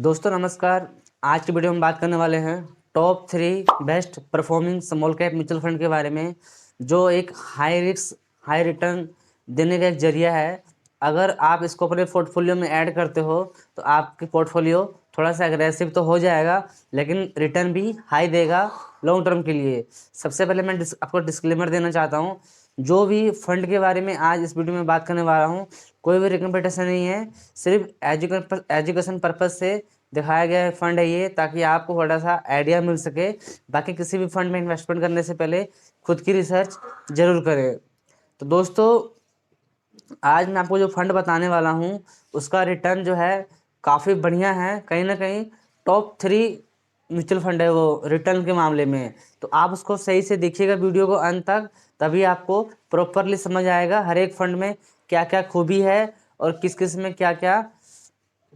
दोस्तों नमस्कार। आज की वीडियो में बात करने वाले हैं top 3 best performing small cap mutual fund के बारे में, जो एक हाई रिस्क हाई रिटर्न देने का एक जरिया है। अगर आप इसको अपने पोर्टफोलियो में ऐड करते हो तो आपके पोर्टफोलियो थोड़ा सा एग्रेसिव तो हो जाएगा, लेकिन रिटर्न भी हाई देगा लॉन्ग टर्म के लिए। सबसे पहले मैं आपको डिस्क्लेमर देना चाहता हूँ, जो भी फंड के बारे में आज इस वीडियो में बात करने वाला हूँ कोई भी रिकमेंडेशन नहीं है, सिर्फ एजुकेशन पर्पज से दिखाया गया फंड है ये, ताकि आपको थोड़ा सा आइडिया मिल सके। बाकी किसी भी फंड में इन्वेस्टमेंट करने से पहले खुद की रिसर्च जरूर करें। तो दोस्तों आज मैं आपको जो फंड बताने वाला हूँ उसका रिटर्न जो है काफ़ी बढ़िया है, कहीं ना कहीं टॉप 3 म्यूचुअल फंड है वो रिटर्न के मामले में। तो आप उसको सही से देखिएगा वीडियो को अंत तक, तभी आपको प्रॉपरली समझ आएगा हर एक फंड में क्या क्या खूबी है और किस किस में क्या क्या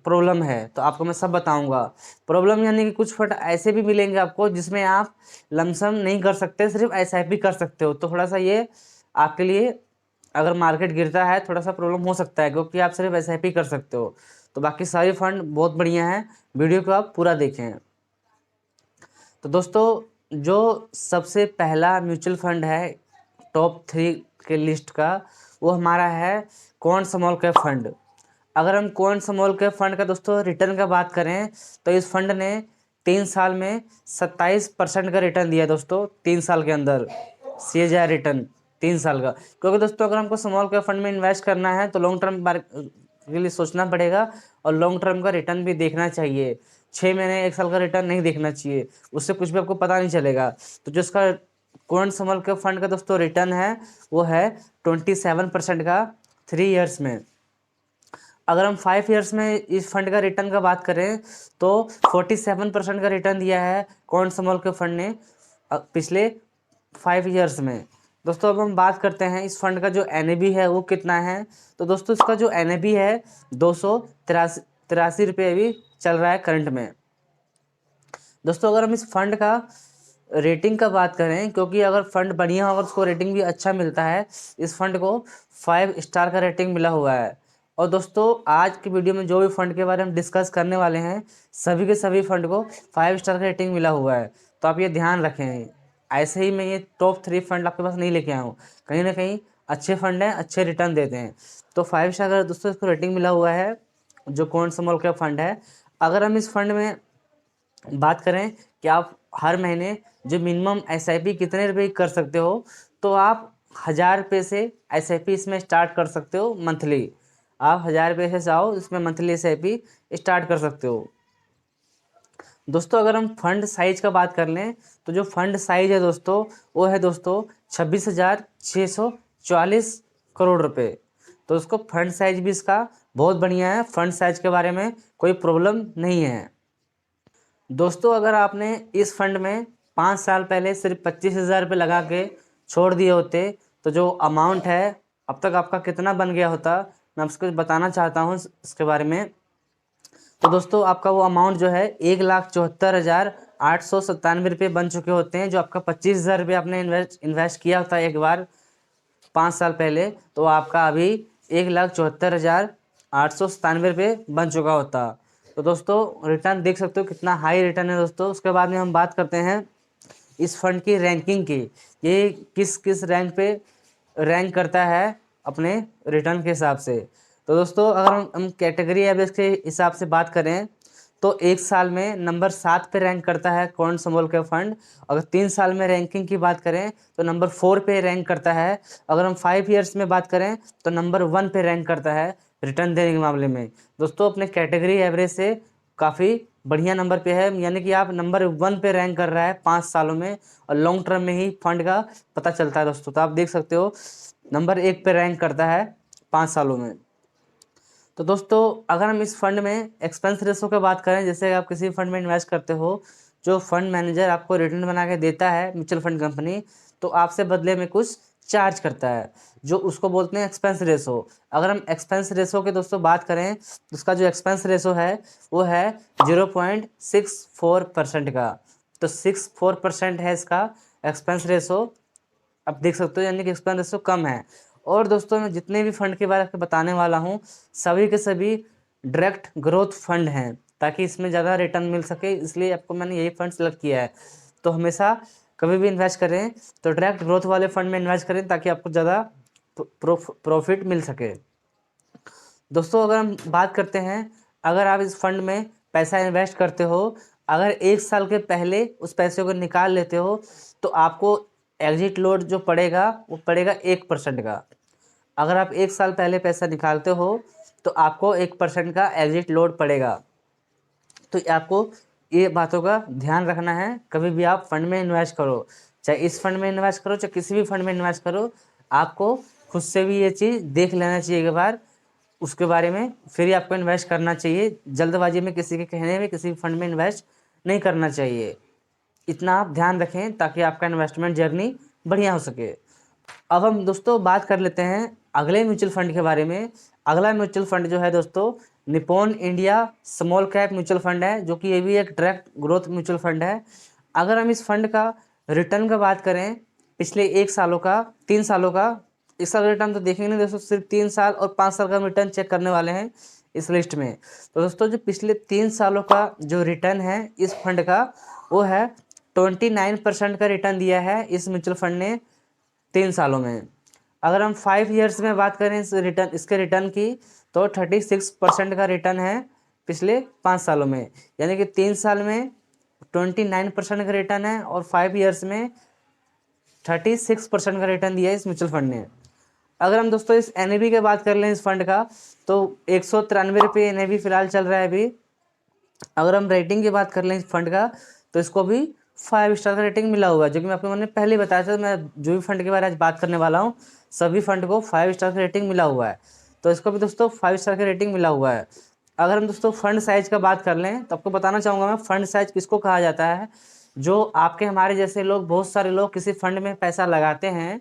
प्रॉब्लम है। तो आपको मैं सब बताऊंगा। प्रॉब्लम यानी कि कुछ फंड ऐसे भी मिलेंगे आपको जिसमें आप लमसम नहीं कर सकते, सिर्फ एसआईपी कर सकते हो। तो थोड़ा सा ये आपके लिए, अगर मार्केट गिरता है थोड़ा सा प्रॉब्लम हो सकता है, क्योंकि आप सिर्फ एसआईपी कर सकते हो। तो बाकी सारे फंड बहुत बढ़िया हैं, वीडियो को आप पूरा देखें। तो दोस्तों जो सबसे पहला म्यूचुअल फंड है टॉप 3 के लिस्ट का, वो हमारा है क्वांट स्मॉल कैप फंड। अगर हम क्वांट स्मॉल कैप फंड का दोस्तों रिटर्न का बात करें तो इस फंड ने 3 साल में 27% का रिटर्न दिया दोस्तों। 3 साल के अंदर CAGR रिटर्न 3 साल का। क्योंकि दोस्तों अगर हमको स्मॉल कैप फंड में इन्वेस्ट करना है तो लॉन्ग टर्म के लिए सोचना पड़ेगा, और लॉन्ग टर्म का रिटर्न भी देखना चाहिए। 6 महीने 1 साल का रिटर्न नहीं देखना चाहिए, उससे कुछ भी आपको पता नहीं चलेगा। तो जो इसका क्वांट स्मॉल कैप फंड का दोस्तों रिटर्न है वो है 27% का 3 ईयर्स में। अगर हम 5 ईयर्स में इस फंड का रिटर्न का बात करें तो 47% का रिटर्न दिया है क्वांट स्मॉल कैप फंड ने पिछले 5 ईयर्स में। दोस्तों अब हम बात करते हैं इस फंड का जो NAV है वो कितना है। तो दोस्तों इसका जो NAV है 283 रुपये अभी चल रहा है करंट में। दोस्तों अगर हम इस फंड का रेटिंग का बात करें, क्योंकि अगर फंड बढ़िया होगा उसको रेटिंग भी अच्छा मिलता है, इस फंड को 5 स्टार का रेटिंग मिला हुआ है। और दोस्तों आज की वीडियो में जो भी फंड के बारे में डिस्कस करने वाले हैं सभी के सभी फंड को 5 स्टार का रेटिंग मिला हुआ है। तो आप ये ध्यान रखें, ऐसे ही मैं ये टॉप 3 फंड आपके पास नहीं लेके आया हूँ, कहीं ना कहीं अच्छे फंड हैं, अच्छे रिटर्न देते हैं। तो 5 स्टार का दोस्तों इसको रेटिंग मिला हुआ है जो क्वांट स्मॉल कैप फंड है। अगर हम इस फंड में बात करें कि आप हर महीने जो मिनिमम SIP कितने रुपए की कर सकते हो, तो आप 1000 रुपये से SIP इसमें स्टार्ट कर सकते हो मंथली। आप 1000 रुपये से चाहो इसमें मंथली SIP स्टार्ट कर सकते हो। दोस्तों अगर हम फंड साइज का बात कर लें तो जो फंड साइज है दोस्तों वो है दोस्तों 26,644 करोड़ रुपए। तो उसको फंड साइज भी इसका बहुत बढ़िया है, फंड साइज के बारे में कोई प्रॉब्लम नहीं है। दोस्तों अगर आपने इस फंड में 5 साल पहले सिर्फ 25,000 रुपये लगा के छोड़ दिए होते तो जो अमाउंट है अब तक आपका कितना बन गया होता, मैं आपको बताना चाहता हूँ इसके बारे में। तो दोस्तों आपका वो अमाउंट जो है 1,74,897 रुपये बन चुके होते हैं। जो आपका 25,000 रुपये आपने इन्वेस्ट किया होता है एक बार 5 साल पहले, तो आपका अभी 1,74,897 रुपये बन चुका होता। तो दोस्तों रिटर्न देख सकते हो कितना हाई रिटर्न है दोस्तों। उसके बाद में हम बात करते हैं इस फंड की रैंकिंग की, ये किस किस रैंक पे रैंक करता है अपने रिटर्न के हिसाब से। तो दोस्तों अगर हम कैटेगरी एवरेज के हिसाब से बात करें तो 1 साल में नंबर 7 पे रैंक करता है क्वांट स्मॉल कैप फंड। अगर 3 साल में रैंकिंग की बात करें तो नंबर 4 पे रैंक करता है। अगर हम 5 ईयर्स में बात करें तो नंबर 1 पे रैंक करता है रिटर्न देने के मामले में। दोस्तों अपने कैटेगरी एवरेज से काफ़ी बढ़िया नंबर पे है, यानी कि आप नंबर 1 पे रैंक कर रहा है 5 सालों में, और लॉन्ग टर्म में ही फंड का पता चलता है दोस्तों। तो आप देख सकते हो नंबर 1 पे रैंक करता है 5 सालों में। तो दोस्तों अगर हम इस फंड में एक्सपेंस रेशो की बात करें, जैसे आप किसी फंड में इन्वेस्ट करते हो, जो फंड मैनेजर आपको रिटर्न बना के देता है म्यूचुअल फंड कंपनी, तो आपसे बदले में कुछ चार्ज करता है, जो उसको बोलते हैं एक्सपेंस रेशो। अगर हम एक्सपेंस रेशो के दोस्तों बात करें तो उसका जो एक्सपेंस रेशो है वो है 0.64% का। तो 64% है इसका एक्सपेंस रेशो, आप देख सकते हो, यानी कि एक्सपेंस रेशो कम है। और दोस्तों मैं जितने भी फंड के बारे में बताने वाला हूँ सभी के सभी डायरेक्ट ग्रोथ फंड हैं, ताकि इसमें ज़्यादा रिटर्न मिल सके, इसलिए आपको मैंने यही फंड सेलेक्ट किया है। तो हमेशा कभी भी इन्वेस्ट करें तो डायरेक्ट ग्रोथ वाले फंड में इन्वेस्ट करें ताकि आपको ज़्यादा प्रॉफिट मिल सके। दोस्तों अगर हम बात करते हैं, अगर आप इस फंड में पैसा इन्वेस्ट करते हो, अगर 1 साल के पहले उस पैसे को निकाल लेते हो तो आपको एग्जिट लोड जो पड़ेगा वो पड़ेगा 1% का। अगर आप 1 साल पहले पैसा निकालते हो तो आपको 1% का एग्जिट लोड पड़ेगा। तो आपको ये बातों का ध्यान रखना है, कभी भी आप फंड में इन्वेस्ट करो, चाहे इस फंड में इन्वेस्ट करो चाहे किसी भी फंड में इन्वेस्ट करो, आपको खुद से भी ये चीज़ देख लेना चाहिए एक बार उसके बारे में, फिर ही आपको इन्वेस्ट करना चाहिए। जल्दबाजी में किसी के कहने में किसी फंड में इन्वेस्ट नहीं करना चाहिए। इतना आप ध्यान रखें ताकि आपका इन्वेस्टमेंट जर्नी बढ़िया हो सके। अब हम दोस्तों बात कर लेते हैं अगले म्यूचुअल फंड के बारे में। अगला म्यूचुअल फंड जो है दोस्तों Nippon India small cap mutual fund है, जो कि ये भी एक डायरेक्ट ग्रोथ म्यूचुअल फंड है। अगर हम इस फंड का रिटर्न का बात करें, पिछले 1 सालों का 3 सालों का, इस साल रिटर्न तो देखेंगे नहीं दोस्तों, सिर्फ 3 साल और 5 साल का रिटर्न चेक करने वाले हैं इस लिस्ट में। तो दोस्तों जो पिछले 3 सालों का जो रिटर्न है इस फंड का वो है 29% का रिटर्न दिया है इस म्यूचुअल फंड ने 3 सालों में। अगर हम 5 ईयर्स में बात करें इसके रिटर्न की तो 36% का रिटर्न है पिछले 5 सालों में, यानी कि 3 साल में 29% का रिटर्न है और 5 ईयर्स में 36% का रिटर्न दिया है इस म्यूचुअल फंड ने। अगर हम दोस्तों इस NAV की बात कर लें इस फंड का तो 193 रुपये NAV फिलहाल चल रहा है अभी। अगर हम रेटिंग की बात कर लें इस फंड का तो इसको भी 5 स्टार का रेटिंग मिला हुआ है, जो कि मैं आपको मैंने पहले बताया था। मैं जो भी फंड के बारे में आज बात करने वाला हूँ सभी फंड को 5 स्टार का रेटिंग मिला हुआ है, तो इसको भी दोस्तों 5 स्टार का रेटिंग मिला हुआ है। अगर हम दोस्तों फंड साइज का बात कर लें तो आपको बताना चाहूँगा मैं फंड साइज किसको कहा जाता है। जो आपके हमारे जैसे लोग, बहुत सारे लोग किसी फंड में पैसा लगाते हैं,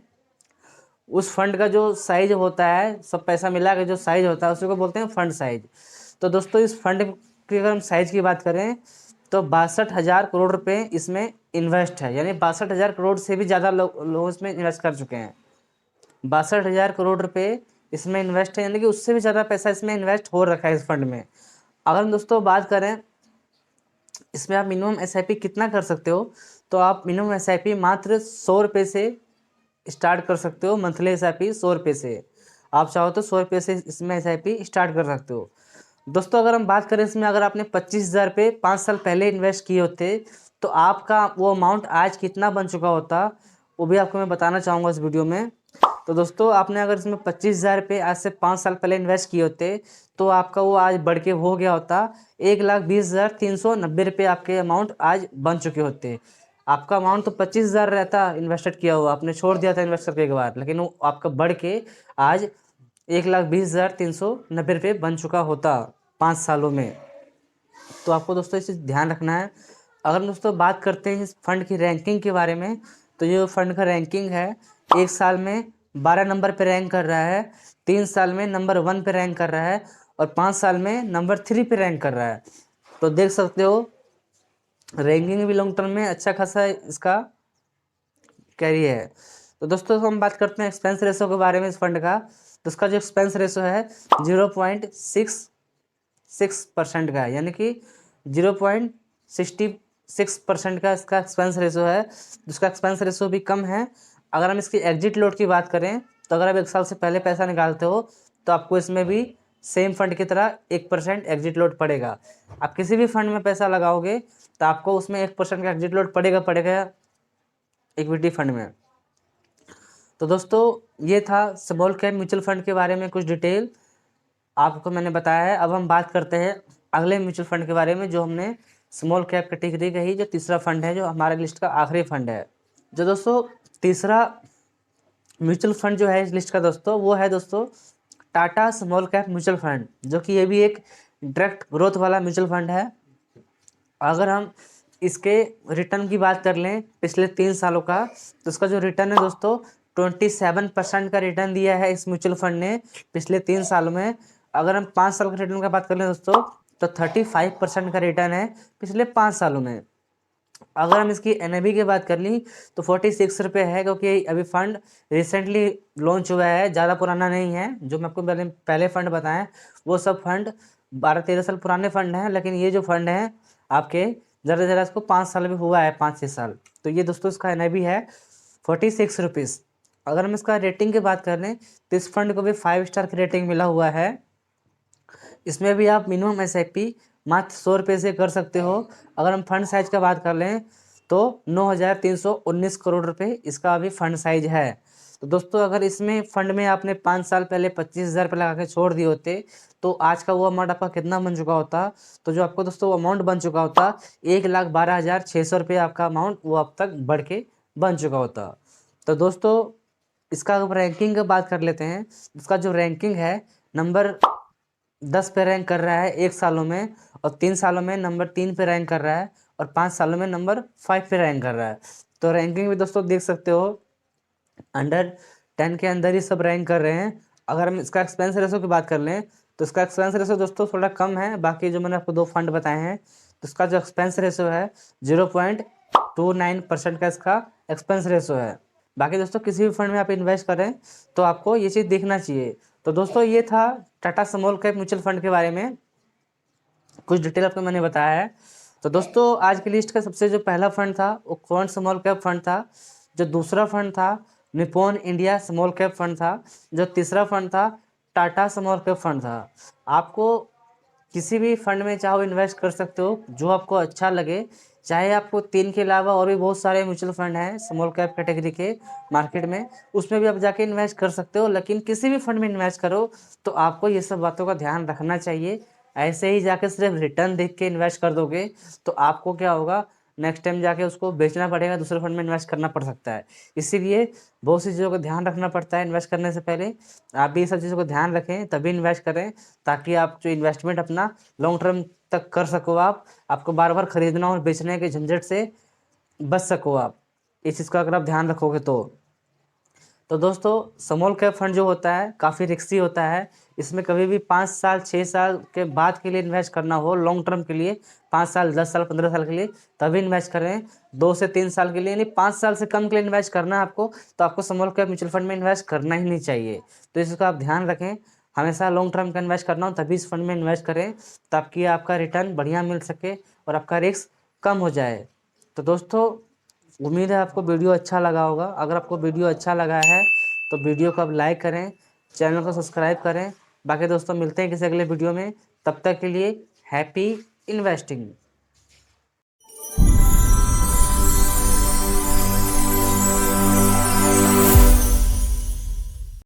उस फंड का जो साइज होता है, सब पैसा मिला के जो साइज होता है उसी को बोलते हैं फंड साइज। तो दोस्तों इस फंड की अगर हम साइज की बात करें तो 62,000 करोड़ रुपए इसमें इन्वेस्ट है, यानी 62,000 करोड़ से भी ज़्यादा लोग इसमें इन्वेस्ट कर चुके हैं। 62,000 करोड़ रुपए इसमें इन्वेस्ट है, यानी कि उससे भी ज़्यादा पैसा इसमें इन्वेस्ट हो रखा है इस फंड में। अगर हम दोस्तों बात करें इसमें आप मिनिमम SIP कितना कर सकते हो, तो आप मिनिमम SIP मात्र 100 रुपये से स्टार्ट कर सकते हो। मंथली SIP 100 रुपये से, आप चाहो तो 100 रुपये से इसमें SIP स्टार्ट कर सकते हो। दोस्तों अगर हम बात करें इसमें, अगर आपने 25,000 रुपये 5 साल पहले इन्वेस्ट किए होते तो आपका वो अमाउंट आज कितना बन चुका होता, वो भी आपको मैं बताना चाहूँगा इस वीडियो में। तो दोस्तों आपने अगर इसमें 25,000 रुपये आज से 5 साल पहले इन्वेस्ट किए होते तो आपका वो आज बढ़ के हो गया होता 1,20,390 रुपये, आपके अमाउंट आज बन चुके होते। आपका अमाउंट तो 25,000 रहता इन्वेस्टेड किया हुआ, आपने छोड़ दिया था इन्वेस्ट करके एक बार, लेकिन वो आपका बढ़ के आज 1,20,390 रुपये बन चुका होता 5 सालों में। तो आपको दोस्तों इसे ध्यान रखना है। अगर हम दोस्तों बात करते हैं इस फंड की रैंकिंग के बारे में, तो ये फंड का रैंकिंग है 1 साल में 12 नंबर पे रैंक कर रहा है, 3 साल में नंबर 1 पे रैंक कर रहा है और 5 साल में नंबर 3 पे रैंक कर रहा है। तो देख सकते हो रैंकिंग भी लॉन्ग टर्म में अच्छा खासा इसका कैरी है। तो दोस्तों हम बात करते हैं एक्सपेंस रेशो के बारे में इस फंड का, तो उसका जो एक्सपेंस रेशो है 0.66% का है, यानी कि 0.66% का इसका एक्सपेंस रेशो है, जिसका एक्सपेंस रेशो भी कम है। अगर हम इसकी एग्जिट लोड की बात करें तो अगर आप 1 साल से पहले पैसा निकालते हो तो आपको इसमें भी सेम फंड की तरह 1% एग्जिट लोड पड़ेगा। आप किसी भी फंड में पैसा लगाओगे तो आपको उसमें 1% का एग्जिट लोड पड़ेगा इक्विटी फंड में। तो दोस्तों ये था स्मॉल कैप म्यूचुअल फंड के बारे में कुछ डिटेल आपको मैंने बताया है। अब हम बात करते हैं अगले म्यूचुअल फंड के बारे में, जो हमने स्मॉल कैप कैटेगरी का ही जो तीसरा फंड है, जो हमारे लिस्ट का आखिरी फंड है। जो दोस्तों तीसरा म्यूचुअल फंड जो है इस लिस्ट का दोस्तों, वो है दोस्तों Tata small cap mutual fund, जो कि ये भी एक डायरेक्ट ग्रोथ वाला म्यूचुअल फंड है। अगर हम इसके रिटर्न की बात कर लें पिछले 3 सालों का, तो इसका जो रिटर्न है दोस्तों 27% का रिटर्न दिया है इस म्यूचुअल फंड ने पिछले 3 सालों में। अगर हम 5 साल के रिटर्न की बात कर लें दोस्तों तो 35% का रिटर्न है पिछले 5 सालों में। अगर हम इसकी NAV की बात कर ली तो 46 रुपये है, क्योंकि अभी फंड रिसेंटली लॉन्च हुआ है, ज़्यादा पुराना नहीं है। जो मैं आपको पहले फंड बताएं वो सब फंड 12-13 साल पुराने फंड हैं, लेकिन ये जो फंड हैं आपके ज़रा ज़रा इसको 5 साल भी हुआ है, 5-6 साल। तो ये दोस्तों इसका NAV है 46 रुपीज़। अगर हम इसका रेटिंग की बात कर लें तो इस फंड को भी 5 स्टार की रेटिंग मिला हुआ है। इसमें भी आप मिनिमम SIP मात्र 100 रुपये से कर सकते हो। अगर हम फंड साइज का बात कर लें तो 9,319 करोड़ रुपए इसका अभी फंड साइज है। तो दोस्तों अगर इसमें फंड में आपने 5 साल पहले 25,000 रुपये लगा के छोड़ दिए होते तो आज का वो अमाउंट आपका कितना बन चुका होता? तो जो आपको दोस्तों अमाउंट बन चुका होता 1,12,600 रुपये आपका अमाउंट वो अब तक बढ़ के बन चुका होता। तो दोस्तों इसका अगर रैंकिंग की बात कर लेते हैं, इसका जो रैंकिंग है नंबर 10 पे रैंक कर रहा है 1 सालों में, और 3 सालों में नंबर 3 पे रैंक कर रहा है, और 5 सालों में नंबर 5 पे रैंक कर रहा है। तो रैंकिंग भी दोस्तों देख सकते हो अंडर 10 के अंदर ही सब रैंक कर रहे हैं। अगर हम इसका एक्सपेंस रेशो की बात कर लें तो इसका एक्सपेंस रेशो दोस्तों थोड़ा कम है, बाकी जो मैंने आपको 2 फंड बताए हैं तो इसका जो एक्सपेंस रेशो है 0.29% का इसका एक्सपेंस रेशो है। बाकी दोस्तों किसी भी फंड में आप इन्वेस्ट करें तो आपको ये चीज़ देखना चाहिए। तो दोस्तों ये था Tata small cap mutual fund के बारे में कुछ डिटेल आपको मैंने बताया है। तो दोस्तों आज की लिस्ट का सबसे जो पहला फंड था वो क्वांट स्मॉल कैप फंड था। जो दूसरा फंड था Nippon India small cap fund था। जो तीसरा फंड था टाटा स्मॉल कैप फंड था। आपको किसी भी फंड में चाहो इन्वेस्ट कर सकते हो जो आपको अच्छा लगे। चाहे आपको 3 के अलावा और भी बहुत सारे म्यूचुअल फंड हैं स्मॉल कैप कैटेगरी के मार्केट में, उसमें भी आप जाके इन्वेस्ट कर सकते हो। लेकिन किसी भी फंड में इन्वेस्ट करो तो आपको ये सब बातों का ध्यान रखना चाहिए। ऐसे ही जाके सिर्फ रिटर्न देख के इन्वेस्ट कर दोगे तो आपको क्या होगा, नेक्स्ट टाइम जाके उसको बेचना पड़ेगा, दूसरे फंड में इन्वेस्ट करना पड़ सकता है। इसीलिए बहुत सी चीज़ों का ध्यान रखना पड़ता है इन्वेस्ट करने से पहले। आप भी ये सब चीज़ों को ध्यान रखें तभी इन्वेस्ट करें, ताकि आप जो इन्वेस्टमेंट अपना लॉन्ग टर्म तक कर सको। आपको बार बार खरीदना और बेचने के झंझट से बच सको आप, इस चीज़ का अगर आप ध्यान रखोगे तो दोस्तों स्मॉल कैप फंड जो होता है काफ़ी रिस्की होता है। इसमें कभी भी 5 साल 6 साल के बाद के लिए इन्वेस्ट करना हो, लॉन्ग टर्म के लिए 5 साल 10 साल 15 साल के लिए तभी इन्वेस्ट करें। 2 से 3 साल के लिए यानी 5 साल से कम के लिए इन्वेस्ट करना है आपको, तो आपको स्मॉल कैप म्यूचुअल फंड में इन्वेस्ट करना ही नहीं चाहिए। तो इसका आप ध्यान रखें, हमेशा लॉन्ग टर्म का इन्वेस्ट करना हो तभी इस फंड में इन्वेस्ट करें, ताकि आपका रिटर्न बढ़िया मिल सके और आपका रिस्क कम हो जाए। तो दोस्तों उम्मीद है आपको वीडियो अच्छा लगा होगा। अगर आपको वीडियो अच्छा लगा है तो वीडियो को आप लाइक करें, चैनल को सब्सक्राइब करें। बाकी दोस्तों मिलते हैं किसी अगले वीडियो में, तब तक के लिए हैप्पी इन्वेस्टिंग।